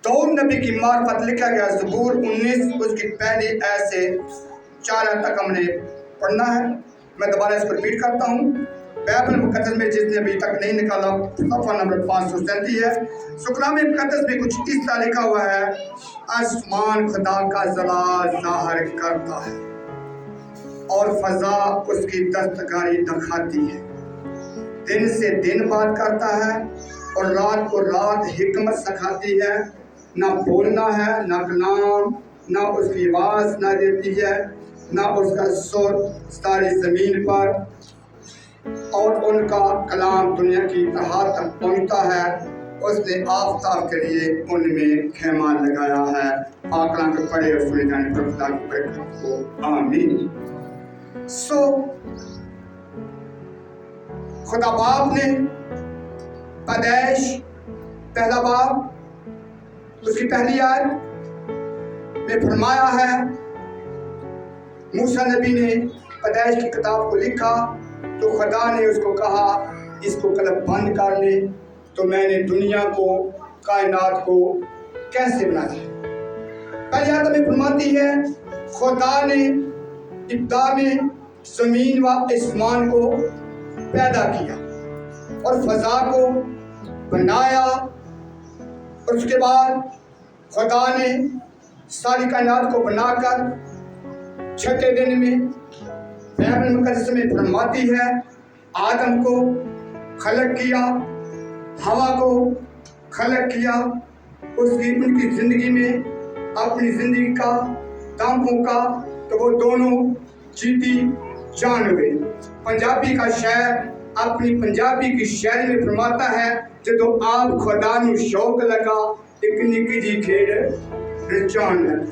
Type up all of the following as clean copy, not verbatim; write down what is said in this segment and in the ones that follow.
داؤد نبی کی معرفت لکھا گیا زبور 19 اس کی پہلی آیت سے 4 آیت تک ہم نے پڑھنا ہے۔ میں دوبارہ اس کو ریپیٹ کرتا ہوں۔ بائبل مقدس میں جس نے ابھی تک نہیں نکالا صفحہ نمبر 537 ہے۔ کلام مقدس میں کچھ اس طرح لکھا ہوا ہے، آسمان خدا کا جلال ظاہر کرتا ہے اور فضا اس کی دستکاری دکھاتی ہے۔ دن سے دن بات کرتا ہے اور رات کو رات حکمت سکھاتی ہے۔ نہ بولنا ہے نہ کلام، نہ اس کی آواز نہ دیتی ہے، نہ اس کا سر ساری زمین پر، اور ان کا کلام دنیا کی تہا تک پہنچتا ہے۔ اس نے آفتاب کے لیے ان میں خیمہ لگایا ہے۔ کلام کے پڑھے اور سنے جانے پر خدا کی برکت ہو، آمین۔ خدا باپ نے پیدائش پہلا باب اس کی پہلی آیت میں فرمایا ہے، موسیٰ نبی نے پیدائش کی کتاب کو لکھا تو خدا نے اس کو کہا اس کو قلم بند کر لے۔ تو میں نے دنیا کو، کائنات کو کیسے بنایا؟ پہلی آیت میں فرماتی ہے خدا نے ابتدا میں زمین و آسمان کو پیدا کیا اور فضا کو بنایا، اور اس کے بعد خدا نے ساری کائنات کو بنا کر چھٹے دن میں بائبل مقدس میں فرماتی ہے آدم کو خلق کیا، ہوا کو خلق کیا، ان کی زندگی میں اپنی زندگی کا دم پھونکا تو وہ دونوں جیتی جان ہوئے۔ پنجابی کا شاعر اپنی پنجابی کی شاعری میں فرماتا ہے، جدو آپ خدا نو شوق لگا ایک نکی جی کھیڑ رچان لگا۔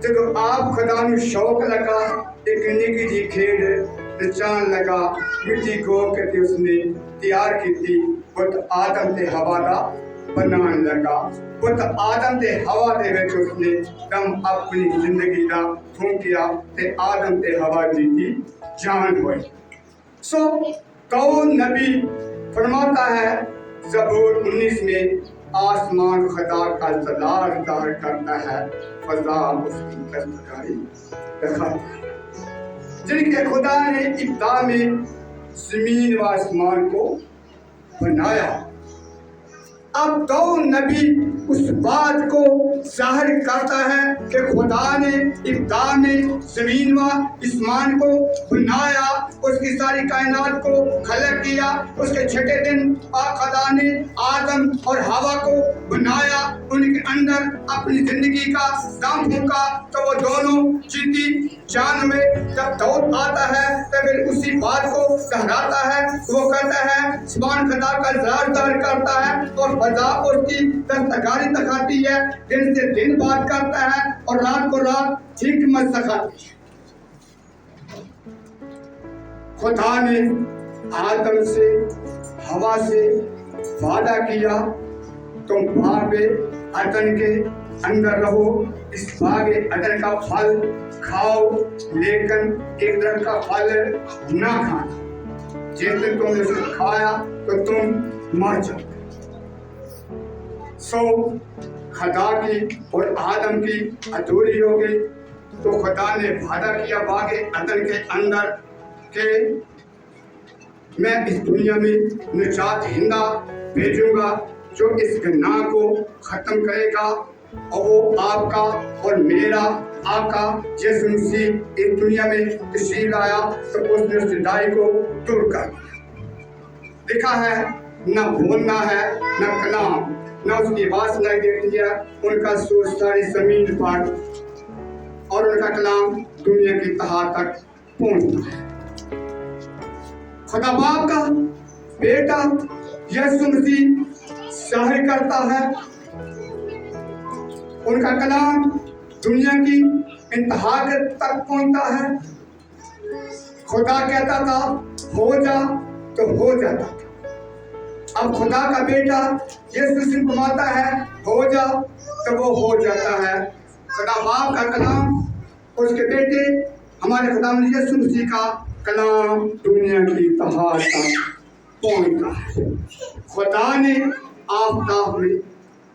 جدو آپ خدا نو شوق لگا ایک نکی جی کھیڑ رچان لگا، مٹی گو کے اس نے تیار کی تھی بت آدم تے ہوا دا بنان لگا۔ بت آدم تے ہوا دے وچ اس نے دم اپنی زندگی دا پھونکیا تے آدم تے ہوا جیتی جان ہوئی۔ داؤد نبی فرماتا ہے زبور 19 میں، آسمان خدا کا جلال ظاہر کرتا ہے، فضا اس کی دستکاری دکھاتی ہے۔ جن کے خدا نے ابتدا میں زمین و آسمان کو بنایا۔ اب داؤد نبی اس بات کو ظاہر کرتا ہے کہ خدا نے ابتدا میں زمین و آسمان کو بنایا، اس کی ساری کائنات کو خلق کیا، اس کے چھٹے دن خدا نے آدم اور ہوا کو بنایا، ان کے اندر اپنی زندگی کا دم پھونکا تو وہ دونوں جیتی جان ہوئے۔ جب داؤد آتا ہے تو پھر اسی بات کو دہراتا ہے، وہ کہتا ہے سبحان خدا کا جلال ظاہر کرتا ہے اور فضا اس کی دستکاری دکھاتی ہے، دن سے دن بات کرتا ہے اور رات کو رات حکمت سکھاتی ہے۔ خدا نے آدم سے ہوا سے وعدہ کیا تم باغ عدن کے اندر رہو، اس باغ عدن کا پھل کھاؤ، لیکن ایک درخت کا پھل نہ کھانا، جس دن تم نے اسے کھایا تو تم مر جاؤ۔ خدا کی اور آدم کی ادھوری ہو گئی تو خدا نے وعدہ کیا باغ عدن کے اندر کہ میں اس دنیا میں نجات دہندہ بھیجوں گا جو اس گناہ کو ختم کرے گا، اور وہ آپ کا اور میرا آقا یسوع مسیح اس دنیا میں تشریف لایا تو اس نے اس لڑائی کو دور کر دیا۔ لکھا ہے نہ بولنا ہے نہ کلام، نہ اس کی آواز سنائی دیتی ہے، ان کا سور ساری زمین پر اور ان کا کلام دنیا کی تہا تک پہنچتا ہے۔ خدا باپ کا بیٹا یسوع مسیح ظاہر کرتا ہے، ان کا کلام دنیا کی انتہا تک پہنچتا ہے۔ خدا کہتا تھا ہو جا تو ہو جاتا تھا، اب خدا کا بیٹا یسوع مسیح فرماتا ہے ہو جا تو وہ ہو جاتا ہے۔ خدا باپ کا کلام، اس کے بیٹے ہمارے خدا یسوع مسیح کا کلام دنیا کی تہا تک پہنچتا ہے۔ خدا نے آفتاب میں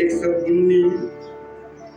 119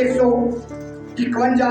151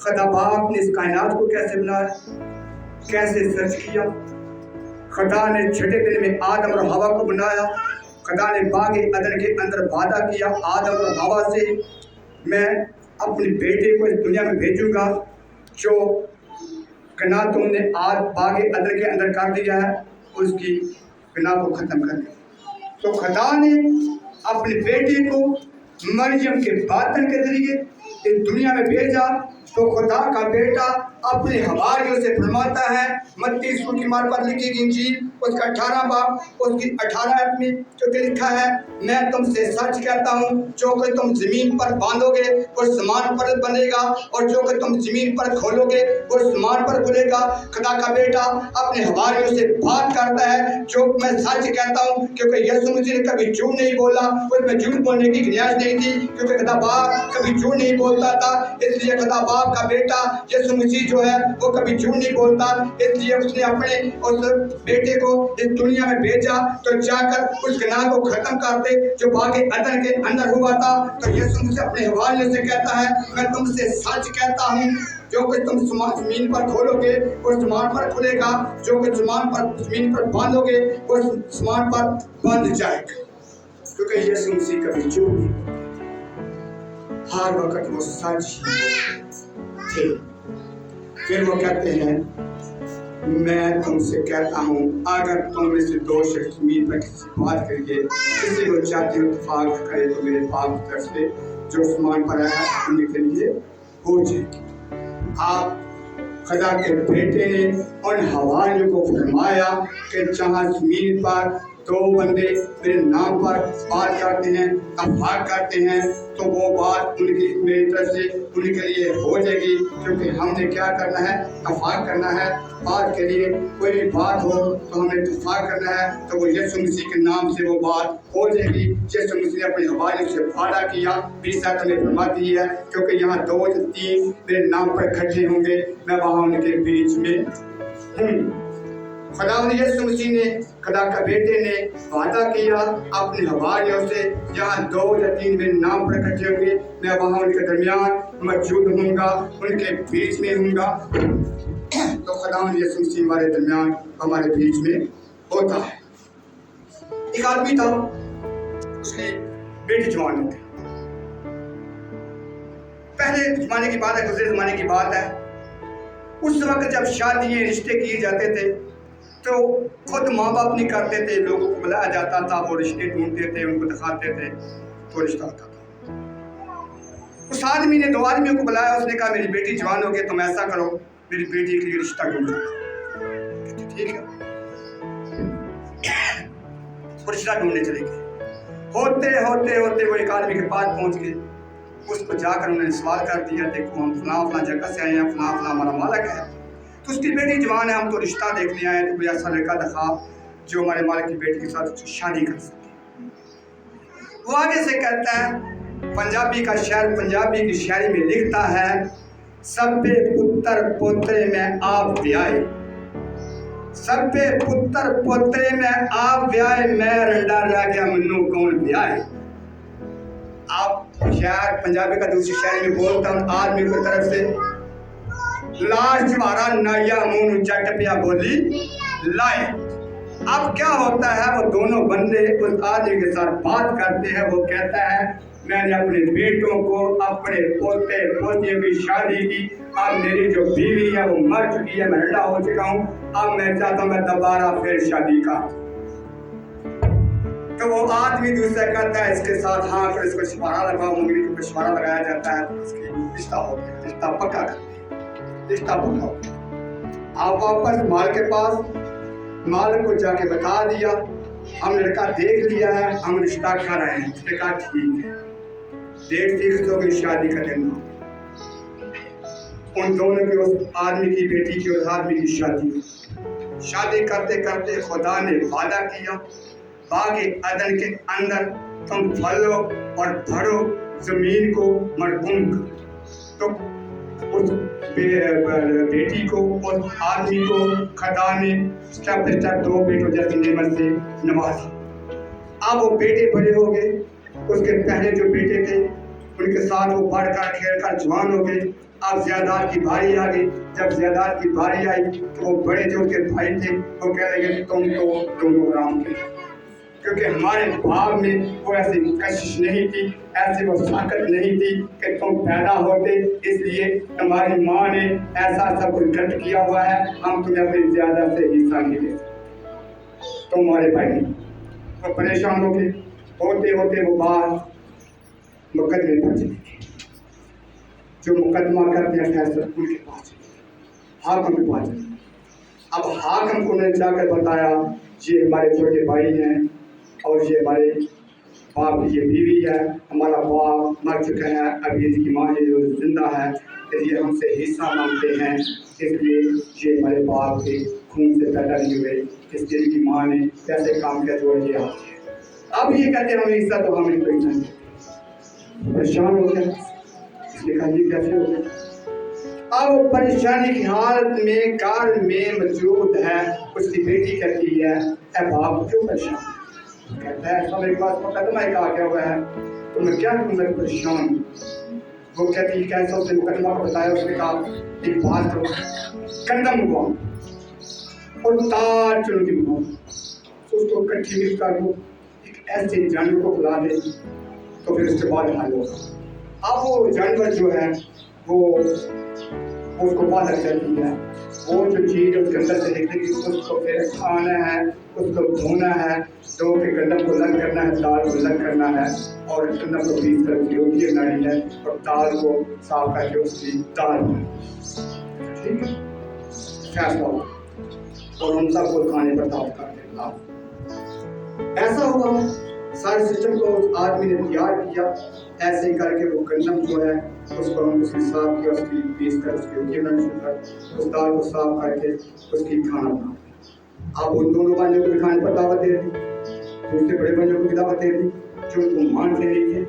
خدا باپ نے اس کائنات کو کیسے بنایا، کیسے سرچ کیا، خدا نے چھٹے دن میں آدم اور ہوا کو بنایا، خدا نے باغ عدن کے اندر وعدہ کیا آدم اور ہوا سے، میں اپنے بیٹے کو اس دنیا میں بھیجوں گا جو گناہ تم نے آج باغ عدن کے اندر کر دیا ہے اس کی گناہ کو ختم کر دیا۔ تو خدا نے اپنے بیٹے کو مریم کے باطن کے ذریعے اس دنیا میں بھیجا۔ تو خدا کا بیٹا اپنے حواریوں سے فرماتا ہے، متی رسول کی مارفت لکھی گئی انجیل اس کا 18 باب اس کی 18 آیت میں جو کہ لکھا ہے، میں تم سے سچ کہتا ہوں جو کہ تم زمین پر باندھو گے وہ سمان پر بندھے گا، اور جو کہ تم زمین پر کھولو گے وہ سمان پر کھلے گا۔ خدا کا بیٹا اپنے حواریوں سے بات کرتا ہے جو میں سچ کہتا ہوں، کیونکہ یسوع مسیح نے کبھی جھوٹ نہیں بولا، اس میں جھوٹ بولنے کی گنجائش نہیں تھی، کیونکہ خدا باپ کبھی جھوٹ نہیں بولتا تھا، اس لیے خدا باپ کا بیٹا یسوع مسیح جو ہے وہ کبھی جھوٹ نہیں بولتا، اس لیے اس نے اپنے اس بیٹے کو اس دنیا میں بھیجا تو جا کر اس گناہ کو ختم کر دے جو باغ عدن کے اندر ہوا تھا۔ تو یسوع مسیح اپنے حوالیوں سے کہتا ہے، میں تم سے سچ کہتا ہوں جو کہ تم زمین پر کھولو گے وہ زمان پر کھلے گا، جو کہ زمین پر باندھو گے وہ زمان پر بندھ جائے گا، کیونکہ یسوع مسیح کبھی جھوٹ نہیں، ہر وقت وہ سچ تھے۔ پھر وہ کہتے ہیں، میں تم سے کہتا ہوں اگر تم میں سے دو شخص زمین پر کسی بات کریے، کسی کو چاہتے ہو اتفاق کرے تو میرے باپ کی طرف سے جو سامان پر آیا ان کے لیے ہو جائے گی۔ آپ خدا کے بیٹے نے ان حواریوں کو فرمایا کہ جہاں زمین پر دو بندے میرے نام پر بات کرتے ہیں، اتفاق کرتے ہیں، تو وہ بات ان کی میری طرف سے ان کے لیے ہو جائے گی، کیونکہ ہم نے کیا کرنا ہے، اتفاق کرنا ہے۔ بات کے لیے کوئی بھی بات ہو تو ہمیں اتفاق کرنا ہے، تو وہ یسوع مسیح کے نام سے وہ بات ہو جائے گی۔ یسوع مسیح نے اپنے حواریوں سے وعدہ کیا، 20 آیت میں فرماتی ہے، کیونکہ یہاں 2 یا 3 میرے نام پر اکٹھے ہوں گے میں وہاں ان کے بیچ میں ہوں۔ خدا یسوع مسیح نے، خدا کا بیٹے نے وعدہ کیا اپنے حواریوں سے، جہاں 2 یا 3 میرے نام پر اکٹھے ہوں گے میں وہاں ان کے درمیان موجود ہوں گا، ان کے بیچ میں ہوں گا۔ تو خدا یسوع مسیح ہمارے درمیان ہمارے بیچ میں ہوتا ہے۔ ایک آدمی تھا، اس کی بیٹی جوان تھی، پہلے زمانے کی بات ہے، گزرے زمانے کی بات ہے۔ اس وقت جب شادیاں رشتے کیے جاتے تھے تو خود ماں باپ نہیں کرتے تھے، لوگوں کو بلایا جاتا تھا، وہ رشتے ڈھونڈتے تھے، ان کو دکھاتے تھے تو رشتہ ہوتا تھا۔ اس آدمی نے 2 آدمیوں کو بلایا، اس نے کہا میری بیٹی جوان ہو گئی، تم ایسا کرو میری بیٹی کے لیے رشتہ ڈھونڈو۔ ٹھیک ہے، وہ رشتہ ڈھونڈنے چلے گئے۔ ہوتے ہوتے ہوتے وہ ایک آدمی کے پاس پہنچ گئے، اس کو جا کر انہوں نے سوال کر دیا، دیکھو ہم فلاں فلاں جگہ سے آئے ہیں، فلاں فلاں ہمارا مالک ہے، تو اس کی بیٹی جوان ہے، ہم تو رشتہ دیکھنے آئے ہیں، تو کوئی ایسا لڑکا دکھا جو ہمارے مالک کی بیٹی کے ساتھ شادی کر سکے۔ وہ آگے سے کہتا ہے، پنجابی کا شاعر پنجابی کی شاعری میں لکھتا ہے، سبے پتر پوترے میں آپ بیائے، سبے پتر پوترے میں آپ بیائے، میں رنڈا رہ گیا منو کون بیائے۔ آپ شاعر پنجابی کا دوسری شاعری میں بولتا ہوں، آدمی کی طرف سے لاش مارا نایا مون جٹ پیا بولی لائے۔ اب کیا ہوتا ہے، وہ دونوں بندے اس آدمی کے ساتھ بات کرتے ہیں، وہ کہتا ہے میں نے اپنے بیٹوں کو، اپنے پوتے پوتیوں کی شادی کی، اب میری جو بیوی ہے وہ مر چکی ہے، میں رنڈا ہو چکا ہوں، اب میں چاہتا ہوں میں دوبارہ پھر شادی کا۔ تو وہ آدمی دوسرا کہتا ہے اس کے ساتھ ہاں پھر اس کو شمارہ لگاؤ، انگلی کو شمارہ لگایا جاتا ہے، تو اس کی رشتہ ہو گیا، رشتہ پکا کر دیا، رشتہ پکا ہو گیا۔ آپ واپس مال کے پاس، مالک کو جا کے بتا دیا ہم لڑکا دیکھ لیا ہے، ہم رشتہ کر رہے ہیں۔ اس نے کہا ٹھیک ہے، ڈیٹ فکس ہو گئی، شادی کا دن ہو گیا۔ ان دونوں کی، اس آدمی کی بیٹی کی اور اس آدمی کی شادی کرتے کرتے خدا نے وعدہ کیا باغ عدن کے اندر تم پھلو اور بھرو، زمین کو مرحوم کرو۔ تو اس بیٹی کو، اس آدمی کو خدا نے اسٹیپ بائی اسٹیپ 2 بیٹوں جیسی نعمت سے نوازا۔ اب وہ بیٹے بڑے ہو گئے، اس کے پہلے جو بیٹے تھے ان کے ساتھ وہ پڑھ کر کھیل کر جوان ہو گئے. اب زیادات کی باری آ گئی. جب زیادات کی باری آئی تو وہ بڑے جو کے بھائی تھے وہ کہہ رہے کہ تم تو دونوں حرام تھے، کیونکہ ہمارے باپ میں وہ ایسی کشش نہیں تھی، ایسی وہ طاقت نہیں تھی کہ تم پیدا ہوتے، اس لیے تمہاری ماں نے ایسا سب کچھ غلط کیا ہوا ہے، ہم تمہیں اپنی زیادہ سے حصہ نہیں دے. تمہارے بھائی وہ پریشان ہو گئے. ہوتے ہوتے وہ بات مقدمے پر چلی گئی. جو مقدمہ کرتے ہیں فیصلہ ان کے پاس چلی گئی، حاکم کے پاس چلی گئی. اب حاکم کو نے جا کر بتایا یہ ہمارے چھوٹے بھائی ہیں اور یہ ہمارے باپ کی یہ بیوی ہے، ہمارا باپ مر چکا ہے، ابھی اس کی ماں جو زندہ ہے، اس لیے ہم سے حصہ مانگتے ہیں، اس لیے یہ ہمارے باپ کے خون سے پیدا نہیں ہوئے، اس لیے ان کی ماں نے کیسے کام کیا جو یہ آپ ہے. اب یہ کہتے ہیں ہمیں حصہ تو ہمیں کوئی نہیں. پریشان ہو گیا، اس نے کہا یہ کیسے ہو گیا. اب پریشانی کی حالت میں گھر میں موجود ہے. اس کی بیٹی کہتی ہے اے باپ کیوں پریشان؟ کہتا ہے ایسا میرے پاس مقدمہ ایک آ گیا ہوا ہے تو میں کیا کروں، میں پریشان ہوں. وہ کہتی ہے کیسا؟ اس نے مقدمہ کو بتایا. اس نے کہا ایک بات کرو، گندم اگاؤ اور تار چن کے اگاؤ، اس کو کٹھی مل کر دو، ایک ایسے جانور کو بلا دے تو پھر اس کے بعد حل ہوگا. اب وہ جانور جو ہے وہ اس کو پالک چلتی ہے، وہ جو چیز اس کے اندر سے نکلے گی اس کو پھر کھانا ہے، اس کو دھونا ہے، دھو کے گندم کو الگ کرنا ہے، دال کو الگ کرنا ہے اور گندم کو پیس کر اس کی روٹی بنانی ہے اور دال کو صاف کر کے اس کی دال بنانی. ٹھیک ہے، فیصلہ ہوا اور ہم سب کو کھانے پر دعوت کر دیں. ایسا ہوا سارے سسٹم کو اس آدمی نے تیار کیا. ایسے کر کے وہ گندم جو ہے اس کو ہم اس کی صاف کیا، اس کی پیس کر اس کی روٹی بنانی شروع کر، اس دال کو صاف کر کے اس کی کھانا بنا. اب ان دونوں بھائیوں کو بھی کھانے پر دعوت دے دی، دوسرے بڑے بھائیوں کو بھی دعوت دے دی جو ان کو مانتے نہیں تھے.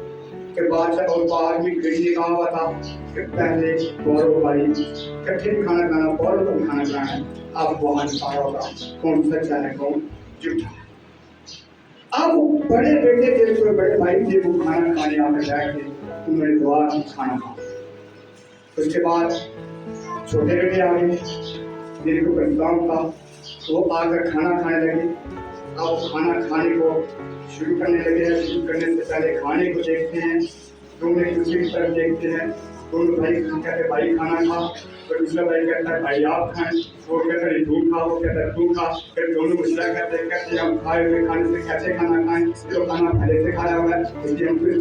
کہ بادشاہ اور آدمی بیٹی نے کہا ہوا تھا کہ پہلے گورو بھائی کٹھے بھی کھانا کھانا، گورو کو بھی کھانا کھانا ہے. اب وہاں دکھایا ہوگا کون سچا ہے کون جھوٹا ہے. اب بڑے بیٹے کے جو بڑے بھائی تھے وہ کھانا کھانے آ کر بیٹھ گئے، انہوں نے دعا کی کھانا کھایا. اس کے بعد چھوٹے بیٹے آ گئے جن کو انتظام تھا، وہ آ کر کھانا کھانے لگے. اب کھانا کھانے کو شروع کرنے لگے ہیں. شروع کرنے سے پہلے کھانے کو دیکھتے ہیں، دونوں ایک دوسرے کی طرف دیکھتے ہیں. دونوں بھائی کہتے ہیں بھائی کھانا کھا، پھر دوسرا بھائی کہتا ہے بھائی آپ کھائیں. وہ کہتا ہے تو کھا، وہ کہتا ہے تو کھا. پھر دونوں مشورہ کرتے ہیں ہم کھائے ہوئے کھانے سے کیسے کھانا کھائیں، جو کھانا پہلے سے کھایا ہوا ہے اس لیے ہم پھر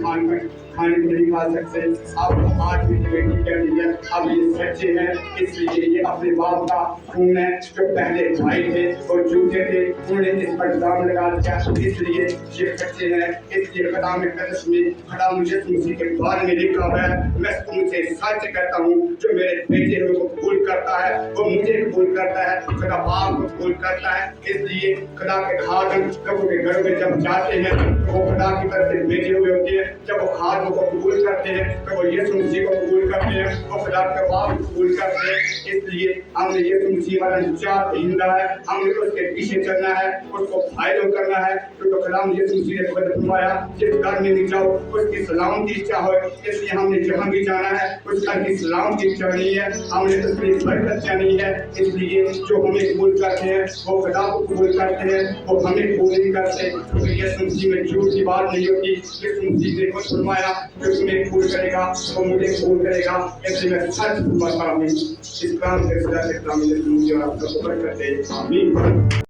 کھانے کو نہیں کھا سکتے. اب آج بھی بیٹی کہتی ہے اب یہ سچے ہیں اس لیے یہ اپنے باپ کا خون ہے. جو پہلے بھائی تھے اور جھوٹے تھے انہوں نے اس پر الزام لگا دیا، اس لیے یہ سچے ہیں. اس لیے خدا میں قدس میں خدا مجھے مسیح کے بارے میں لکھا ہوا ہے، میں تم سے سچ کہتا ہوں جو میرے بیٹے کو قبول کرتا ہے وہ مجھے قبول کرتا ہے، خدا باپ کو قبول کرتا ہے. اس لیے خدا کے خادم لوگوں کے گھروں میں جب جاتے ہیں تو وہ خدا کی طرف سے بھیجے ہوئے ہوتے ہیں. جب وہ خادم کو قبول کرتے ہیں تو وہ یسوع مسیح کو قبول کرتے ہیں، وہ خدا کے باپ کو قبول کرتے ہیں. اس لیے ہم نے یسوع مسیح والا نجات زندہ ہے، ہم نے اس کے پیچھے چلنا ہے، اس کو فائدہ کرنا ہے. کیونکہ خدا یسوع مسیح نے خود فرمایا جس گھر میں بھی جاؤ اس کی سلامتی چاہو. اس لیے ہم نے جہاں بھی جانا ہے اس گھر کی سلامتی چاہنی ہے، ہم نے اس کی برکت چاہنی ہے. اس لیے جو ہمیں قبول کرتے ہیں وہ خدا کو قبول کرتے ہیں، وہ ہمیں قبول نہیں کرتے. کیونکہ یسوع مسیح میں جھوٹ کی بات نہیں ہوتی. یسوع مسیح نے خود فرمایا جو تمہیں قبول کرے گا وہ مجھے قبول کرے گا. اس لیے میں سچ بتا رہا ہوں. اسلام سے خدا سے اسلام یسوع مسیح اور آپ کا برکت دے. آمین.